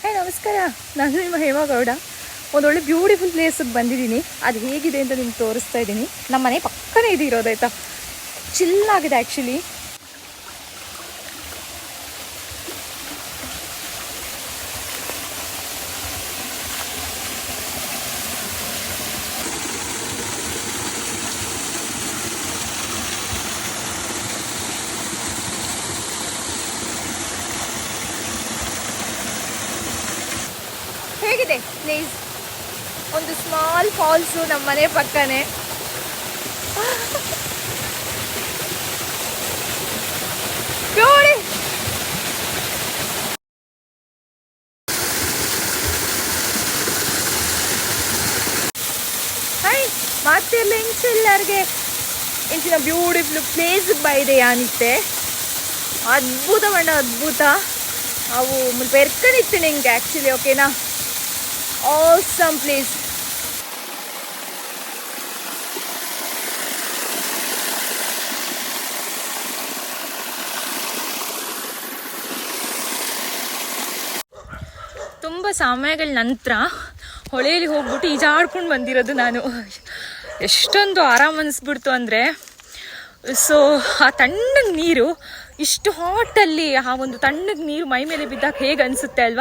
ನಮಸ್ಕಾರ. ನಾನು ನಿಮ್ಮ ಹೇಮಗೌಡ. ಒಂದೊಳ್ಳೆ ಬ್ಯೂಟಿಫುಲ್ ಪ್ಲೇಸಿಗೆ ಬಂದಿದ್ದೀನಿ. ಅದು ಹೇಗಿದೆ ಅಂತ ನಿಮ್ಗೆ ತೋರಿಸ್ತಾ ಇದ್ದೀನಿ. ನಮ್ಮ ಮನೆ ಪಕ್ಕನೇ ಇದು ಇರೋದಾಯ್ತಾ. ಚಿಲ್ಲಾಗಿದೆ ಆ್ಯಕ್ಚುಲಿ. ಹೇಗಿದೆ ಪ್ಲೇಸ್? ಒಂದು ಸ್ಮಾಲ್ ಫಾಲ್ಸು ನಮ್ಮ ಮನೆ ಪಕ್ಕನೇ. ನೋಡಿ, ಹಾಯ್ ಮಾತಿರ್ಲಿ ಎಲ್ಲರಿಗೆ ಇಂಚಿನ ಬ್ಯೂಟಿಫುಲ್ ಪ್ಲೇಸ್ ಬೈದೆ ಯಾನಿತ್ತೆ. ಅದ್ಭುತ ಬಣ್ಣ, ಅದ್ಭುತ. ಅವು ಬೆರ್ಕನಿತ್ತು ನಿಂಗೆ ಆ್ಯಕ್ಚುಲಿ. ಓಕೆನಾ, awesome place. ತುಂಬ ಸಮಯಗಳ ನಂತರ ಹೊಳೆಯಲ್ಲಿ ಹೋಗ್ಬಿಟ್ಟು ಈಜಾಡ್ಕೊಂಡು ಬಂದಿರೋದು ನಾನು. ಎಷ್ಟೊಂದು ಆರಾಮ ಅನಿಸ್ಬಿಡ್ತು ಅಂದರೆ, ಸೊ ಆ ತಣ್ಣಗೆ ನೀರು, ಇಷ್ಟು ಹಾಟಲ್ಲಿ ಆ ಒಂದು ತಣ್ಣಗೆ ನೀರು ಮೈ ಮೇಲೆ ಬಿದ್ದಾಗ ಹೇಗೆ ಅನಿಸುತ್ತೆ ಅಲ್ವಾ.